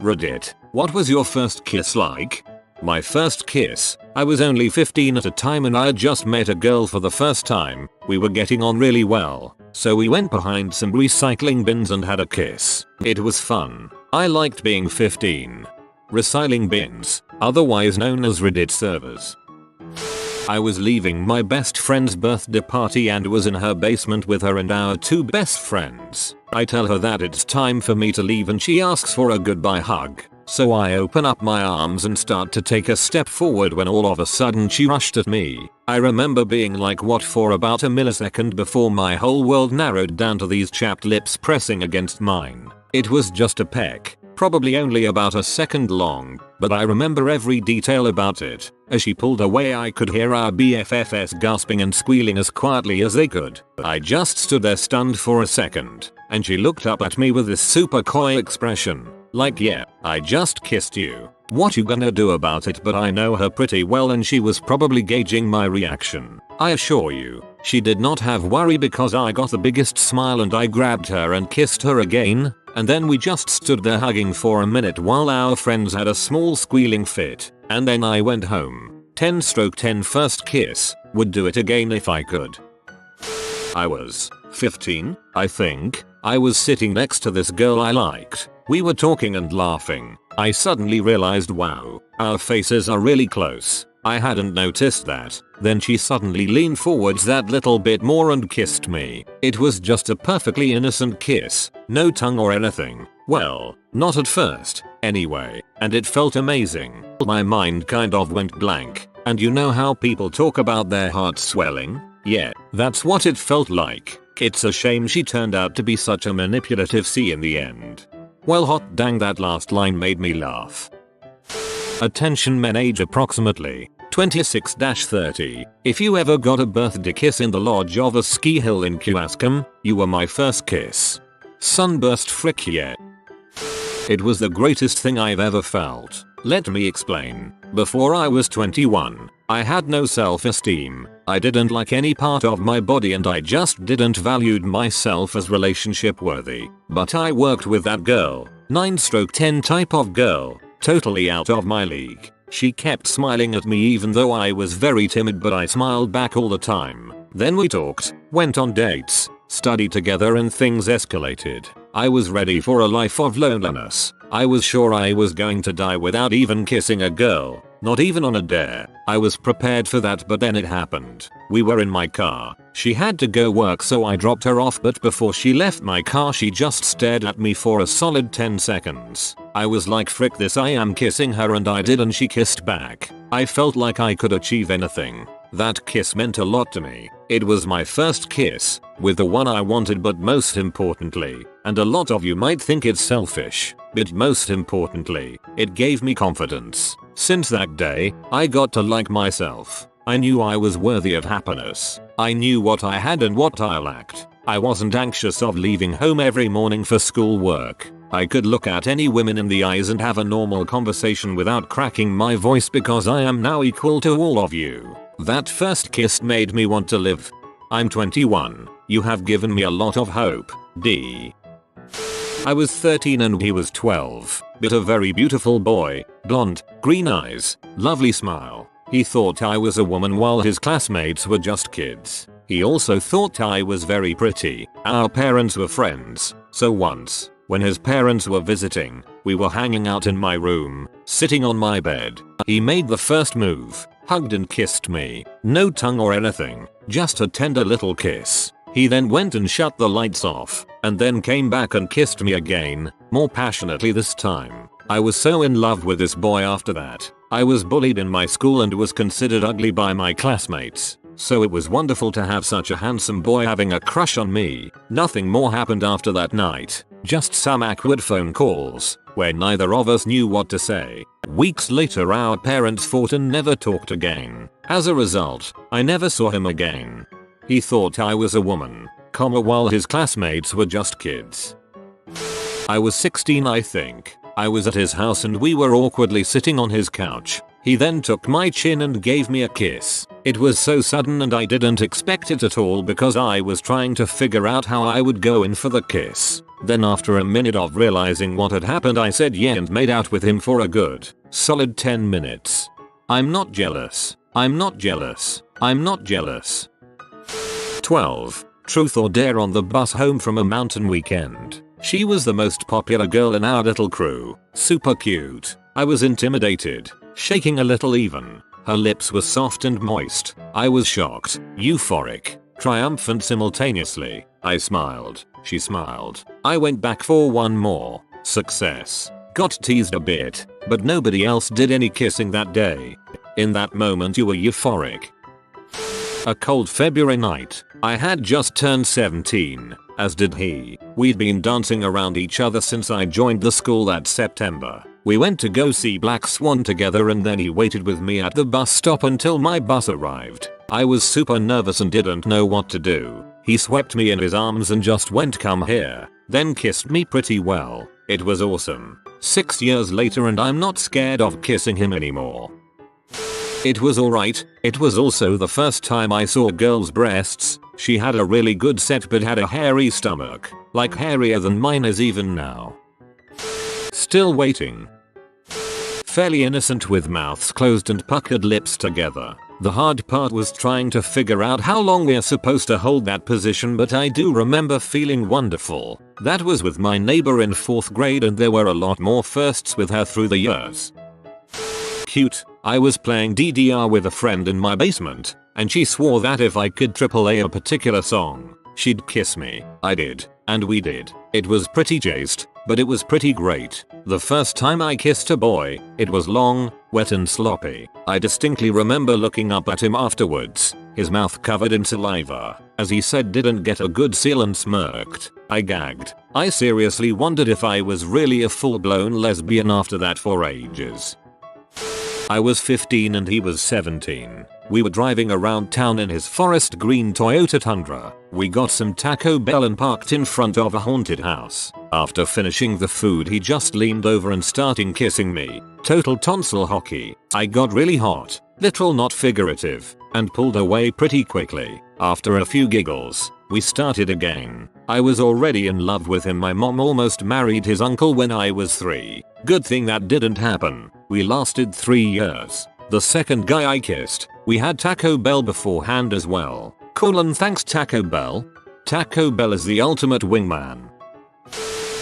Reddit. What was your first kiss like? My first kiss, I was only 15 at a time and I had just met a girl for the first time. We were getting on really well, so we went behind some recycling bins and had a kiss. It was fun. I liked being 15. Recycling bins, otherwise known as Reddit servers. I was leaving my best friend's birthday party and was in her basement with her and our two best friends. I tell her that it's time for me to leave and she asks for a goodbye hug. So I open up my arms and start to take a step forward when all of a sudden she rushed at me. I remember being like what for about a millisecond before my whole world narrowed down to these chapped lips pressing against mine. It was just a peck, probably only about a second long, but I remember every detail about it. As she pulled away I could hear our BFFs gasping and squealing as quietly as they could. I just stood there stunned for a second, and she looked up at me with this super coy expression. Like, yeah, I just kissed you. What you gonna do about it? But I know her pretty well and she was probably gauging my reaction. I assure you, she did not have worry because I got the biggest smile and I grabbed her and kissed her again, and then we just stood there hugging for a minute while our friends had a small squealing fit, and then I went home. 10/10 first kiss, would do it again if I could. I was 15, I think. I was sitting next to this girl I liked. We were talking and laughing. I suddenly realized, wow, our faces are really close. I hadn't noticed that. Then she suddenly leaned forwards that little bit more and kissed me. It was just a perfectly innocent kiss. No tongue or anything. Well, not at first, anyway, and it felt amazing. My mind kind of went blank. And you know how people talk about their hearts swelling? Yeah, that's what it felt like. It's a shame she turned out to be such a manipulative C in the end. Well, hot dang, that last line made me laugh. Attention men age approximately 26-30. If you ever got a birthday kiss in the lodge of a ski hill in Kewaskum, you were my first kiss. Sunburst frick yeah. It was the greatest thing I've ever felt. Let me explain. Before I was 21, I had no self-esteem. I didn't like any part of my body and I just didn't valued myself as relationship worthy. But I worked with that girl, 9/10 type of girl, totally out of my league. She kept smiling at me even though I was very timid, but I smiled back all the time. Then we talked, went on dates, studied together and things escalated. I was ready for a life of loneliness. I was sure I was going to die without even kissing a girl, not even on a dare. I was prepared for that, but then it happened. We were in my car. She had to go work so I dropped her off, but before she left my car she just stared at me for a solid 10 seconds. I was like, frick this, I am kissing her, and I did, and she kissed back. I felt like I could achieve anything. That kiss meant a lot to me. It was my first kiss, with the one I wanted, but most importantly, and a lot of you might think it's selfish, but most importantly, it gave me confidence. Since that day, I got to like myself. I knew I was worthy of happiness. I knew what I had and what I lacked. I wasn't anxious of leaving home every morning for school work. I could look at any women in the eyes and have a normal conversation without cracking my voice because I am now equal to all of you. That first kiss made me want to live. I'm 21. You have given me a lot of hope, D. I was 13 and he was 12, but a very beautiful boy, blonde, green eyes, lovely smile. He thought I was a woman while his classmates were just kids. He also thought I was very pretty. Our parents were friends, so once, when his parents were visiting, we were hanging out in my room, sitting on my bed. He made the first move, hugged and kissed me. No tongue or anything, just a tender little kiss. He then went and shut the lights off, and then came back and kissed me again, more passionately this time. I was so in love with this boy after that. I was bullied in my school and was considered ugly by my classmates. So it was wonderful to have such a handsome boy having a crush on me. Nothing more happened after that night. Just some awkward phone calls, where neither of us knew what to say. Weeks later our parents fought and never talked again. As a result, I never saw him again. He thought I was a woman, while his classmates were just kids. I was 16 I think. I was at his house and we were awkwardly sitting on his couch. He then took my chin and gave me a kiss. It was so sudden and I didn't expect it at all because I was trying to figure out how I would go in for the kiss. Then after a minute of realizing what had happened I said yeah and made out with him for a good, solid 10 minutes. I'm not jealous. I'm not jealous. I'm not jealous. 12. Truth or dare on the bus home from a mountain weekend. She was the most popular girl in our little crew. Super cute. I was intimidated, shaking a little even. Her lips were soft and moist. I was shocked, euphoric, triumphant simultaneously. I smiled. She smiled. I went back for one more. Success. Got teased a bit, but nobody else did any kissing that day. In that moment you were euphoric. A cold February night. I had just turned 17, as did he. We'd been dancing around each other since I joined the school that September. We went to go see Black Swan together and then he waited with me at the bus stop until my bus arrived. I was super nervous and didn't know what to do. He swept me in his arms and just went come here, then kissed me pretty well. It was awesome. 6 years later and I'm not scared of kissing him anymore. It was alright. It was also the first time I saw a girl's breasts. She had a really good set but had a hairy stomach, like hairier than mine is even now. Still waiting. Fairly innocent with mouths closed and puckered lips together. The hard part was trying to figure out how long we're supposed to hold that position, but I do remember feeling wonderful. That was with my neighbor in 4th grade and there were a lot more firsts with her through the years. Cute. I was playing DDR with a friend in my basement, and she swore that if I could AAA a particular song, she'd kiss me. I did, and we did. It was pretty chaste, but it was pretty great. The first time I kissed a boy, it was long, wet and sloppy. I distinctly remember looking up at him afterwards, his mouth covered in saliva, as he said didn't get a good seal and smirked. I gagged. I seriously wondered if I was really a full-blown lesbian after that for ages. I was 15 and he was 17. We were driving around town in his forest green Toyota Tundra. We got some Taco Bell and parked in front of a haunted house. After finishing the food he just leaned over and started kissing me. Total tonsil hockey. I got really hot, literal not figurative, and pulled away pretty quickly. After a few giggles, we started again. I was already in love with him. My mom almost married his uncle when I was 3. Good thing that didn't happen. We lasted 3 years. The second guy I kissed, we had Taco Bell beforehand as well. Cool and thanks Taco Bell. Taco Bell is the ultimate wingman.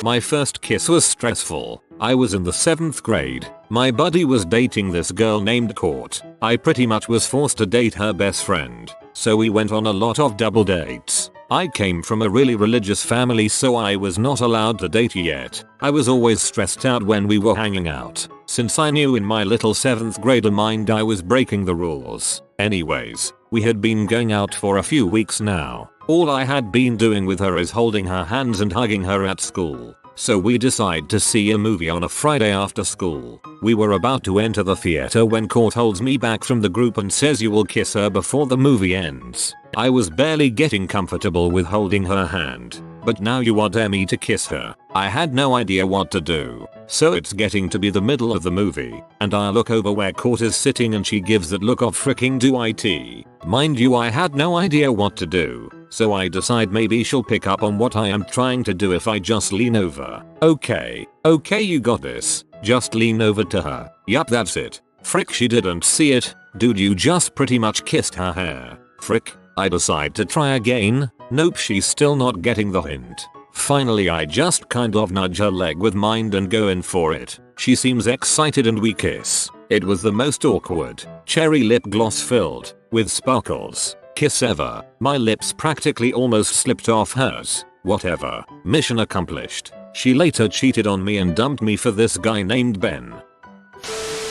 My first kiss was stressful. I was in the 7th grade. My buddy was dating this girl named Court. I pretty much was forced to date her best friend. So we went on a lot of double dates. I came from a really religious family so I was not allowed to date yet. I was always stressed out when we were hanging out, since I knew in my little 7th grader mind I was breaking the rules. Anyways, we had been going out for a few weeks now. All I had been doing with her is holding her hands and hugging her at school. So we decide to see a movie on a Friday after school. We were about to enter the theater when Court holds me back from the group and says you will kiss her before the movie ends. I was barely getting comfortable with holding her hand, but now you want me to kiss her. I had no idea what to do. So it's getting to be the middle of the movie, and I look over where Court is sitting and she gives that look of freaking do it. Mind you, I had no idea what to do. So I decide maybe she'll pick up on what I am trying to do if I just lean over. Okay, you got this. Just lean over to her. Yup, that's it. Frick, she didn't see it. Dude, you just pretty much kissed her hair. Frick. I decide to try again. Nope, she's still not getting the hint. Finally I just kind of nudge her leg with mine and go in for it. She seems excited and we kiss. It was the most awkward, cherry lip gloss filled, with sparkles, kiss ever. My lips practically almost slipped off hers. Whatever. Mission accomplished. She later cheated on me and dumped me for this guy named Ben.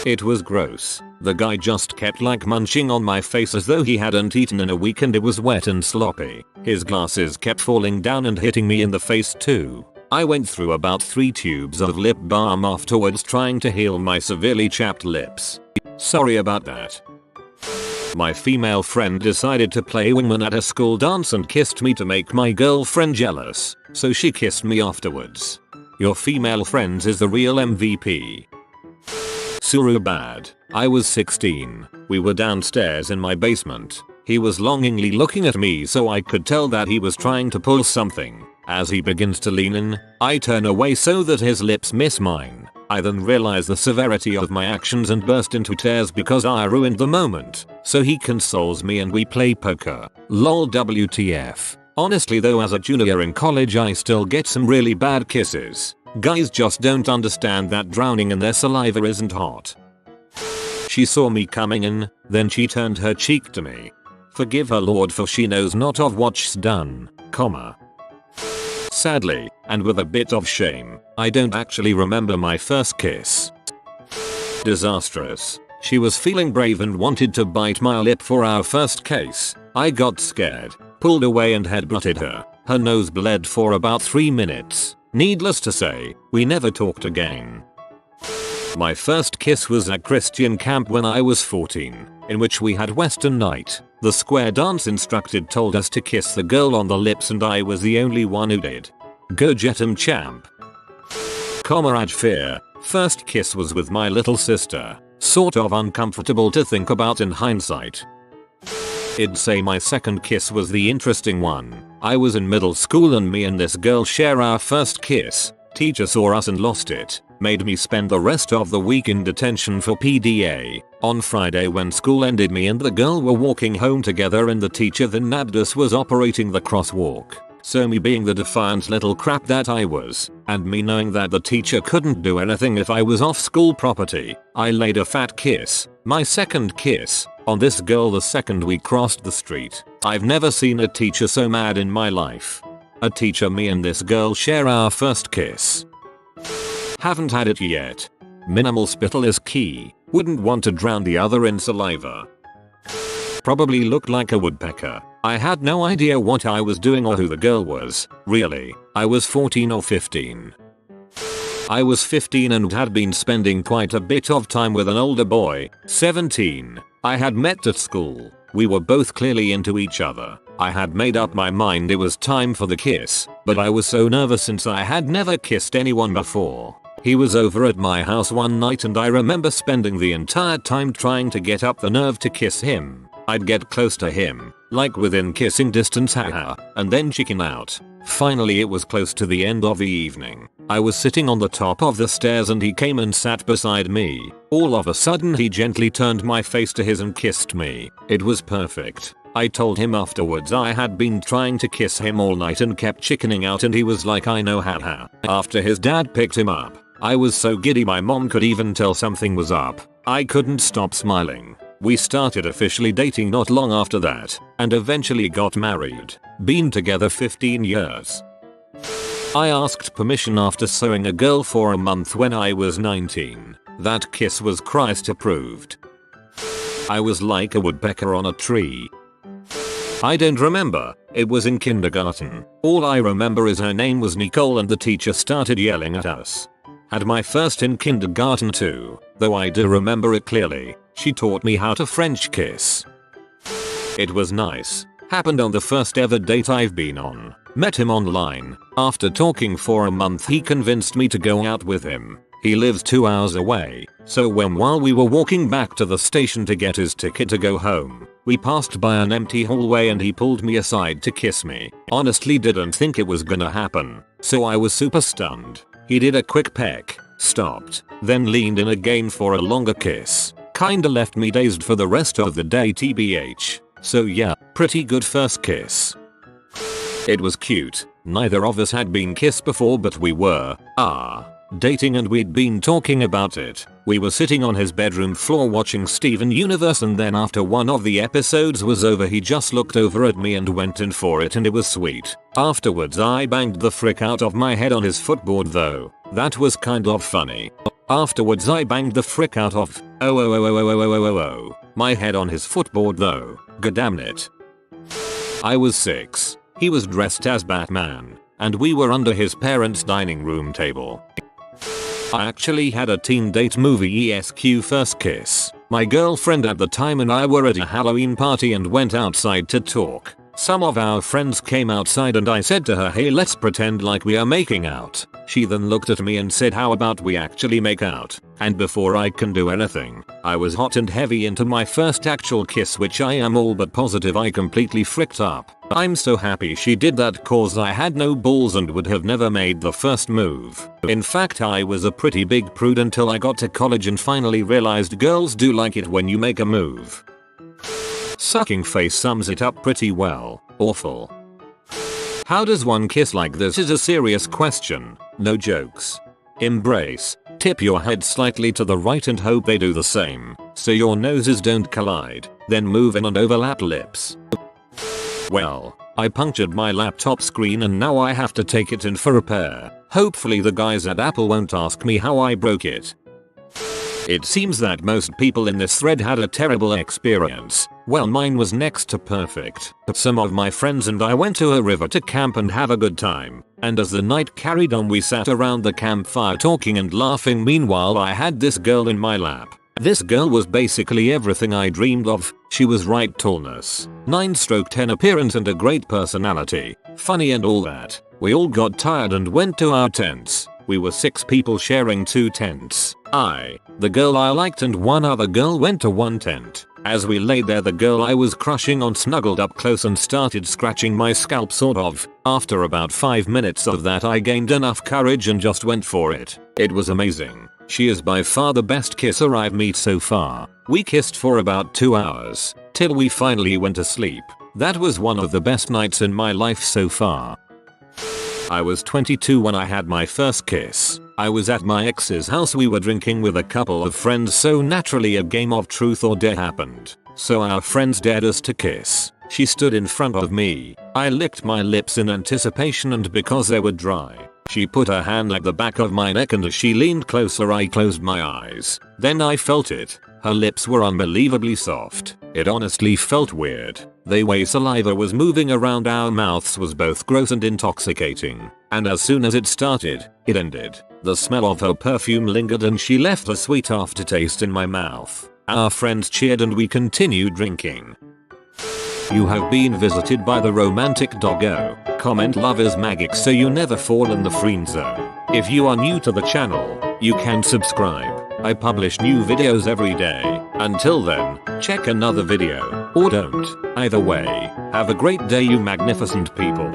It was gross. The guy just kept like munching on my face as though he hadn't eaten in a week and it was wet and sloppy. His glasses kept falling down and hitting me in the face too. I went through about 3 tubes of lip balm afterwards trying to heal my severely chapped lips. Sorry about that. My female friend decided to play wingman at a school dance and kissed me to make my girlfriend jealous, so she kissed me afterwards. Your female friends is the real MVP. Suru bad. I was 16. We were downstairs in my basement. He was longingly looking at me so I could tell that he was trying to pull something. As he begins to lean in, I turn away so that his lips miss mine. I then realize the severity of my actions and burst into tears because I ruined the moment. So he consoles me and we play poker. Lol WTF. Honestly though, as a junior in college I still get some really bad kisses. Guys just don't understand that drowning in their saliva isn't hot. She saw me coming in, then she turned her cheek to me. Forgive her Lord, for she knows not of what she's done, comma. Sadly, and with a bit of shame, I don't actually remember my first kiss. Disastrous. She was feeling brave and wanted to bite my lip for our first kiss. I got scared, pulled away and headbutted her. Her nose bled for about 3 minutes. Needless to say, we never talked again. My first kiss was at Christian camp when I was 14, in which we had Western night. The square dance instructor told us to kiss the girl on the lips and I was the only one who did. Go get 'em champ. Comrade fear. First kiss was with my little sister. Sort of uncomfortable to think about in hindsight. I'd say my second kiss was the interesting one. I was in middle school and me and this girl share our first kiss. Teacher saw us and lost it. Made me spend the rest of the week in detention for PDA. On Friday when school ended, me and the girl were walking home together and the teacher then nabbed us was operating the crosswalk. So me being the defiant little crap that I was, and me knowing that the teacher couldn't do anything if I was off school property, I laid a fat kiss, my second kiss, on this girl the second we crossed the street. I've never seen a teacher so mad in my life. A teacher, me and this girl share our first kiss. Haven't had it yet. Minimal spittle is key. Wouldn't want to drown the other in saliva. Probably looked like a woodpecker. I had no idea what I was doing or who the girl was. Really, I was 14 or 15. I was 15 and had been spending quite a bit of time with an older boy, 17. I had met at school. We were both clearly into each other. I had made up my mind it was time for the kiss, but I was so nervous since I had never kissed anyone before. He was over at my house one night and I remember spending the entire time trying to get up the nerve to kiss him. I'd get close to him, like within kissing distance, haha, and then chicken out. Finally it was close to the end of the evening. I was sitting on the top of the stairs and he came and sat beside me. All of a sudden he gently turned my face to his and kissed me. It was perfect. I told him afterwards I had been trying to kiss him all night and kept chickening out and he was like, I know, haha. After his dad picked him up, I was so giddy my mom could even tell something was up. I couldn't stop smiling. We started officially dating not long after that, and eventually got married. Been together 15 years. I asked permission after sewing a girl for a month when I was 19. That kiss was Christ approved. I was like a woodpecker on a tree. I don't remember, it was in kindergarten. All I remember is her name was Nicole and the teacher started yelling at us. Had my first in kindergarten too, though I do remember it clearly. She taught me how to French kiss. It was nice. Happened on the first ever date I've been on. Met him online. After talking for a month he convinced me to go out with him. He lives 2 hours away, so while we were walking back to the station to get his ticket to go home, we passed by an empty hallway and he pulled me aside to kiss me. Honestly didn't think it was gonna happen, so I was super stunned. He did a quick peck, stopped, then leaned in again for a longer kiss. Kinda left me dazed for the rest of the day tbh. So yeah, pretty good first kiss. It was cute. Neither of us had been kissed before but we were, dating and we'd been talking about it. We were sitting on his bedroom floor watching Steven Universe and then after one of the episodes was over he just looked over at me and went in for it and it was sweet. Afterwards I banged the frick out of my head on his footboard though. That was kind of funny. Afterwards I banged the frick out of my head on his footboard though. Goddamn it. I was 6. He was dressed as Batman, and we were under his parents' dining room table. I actually had a teen date movie ESQ first kiss. My girlfriend at the time and I were at a Halloween party and went outside to talk. Some of our friends came outside and I said to her, hey, let's pretend like we are making out. She then looked at me and said, how about we actually make out? And before I can do anything, I was hot and heavy into my first actual kiss, which I am all but positive I completely fricked up. I'm so happy she did that cause I had no balls and would have never made the first move. In fact, I was a pretty big prude until I got to college and finally realized girls do like it when you make a move. Sucking face sums it up pretty well. Awful. How does one kiss like this is a serious question. No jokes. Embrace. Tip your head slightly to the right and hope they do the same, so your noses don't collide. Then move in and overlap lips. Well, I punctured my laptop screen and now I have to take it in for repair. Hopefully the guys at Apple won't ask me how I broke it. It seems that most people in this thread had a terrible experience. Well, mine was next to perfect. Some of my friends and I went to a river to camp and have a good time. And as the night carried on, we sat around the campfire talking and laughing. Meanwhile, I had this girl in my lap. This girl was basically everything I dreamed of. She was right tallness, 9/10 appearance and a great personality, funny and all that. We all got tired and went to our tents. We were 6 people sharing 2 tents. I, the girl I liked and one other girl went to one tent. As we lay there, the girl I was crushing on snuggled up close and started scratching my scalp sort of. After about 5 minutes of that, I gained enough courage and just went for it. It was amazing. She is by far the best kisser I've met so far. We kissed for about 2 hours, till we finally went to sleep. That was one of the best nights in my life so far. I was 22 when I had my first kiss. I was at my ex's house. We were drinking with a couple of friends, so naturally a game of truth or dare happened. So our friends dared us to kiss. She stood in front of me. I licked my lips in anticipation, and because they were dry, she put her hand at the back of my neck, and as she leaned closer I closed my eyes. Then I felt it. Her lips were unbelievably soft. It honestly felt weird. The way saliva was moving around our mouths was both gross and intoxicating. And as soon as it started, it ended. The smell of her perfume lingered and she left a sweet aftertaste in my mouth. Our friends cheered and we continued drinking. You have been visited by the romantic doggo. Comment love is magic so you never fall in the friend zone. If you are new to the channel, you can subscribe. I publish new videos every day. Until then, check another video, or don't. Either way, have a great day you magnificent people.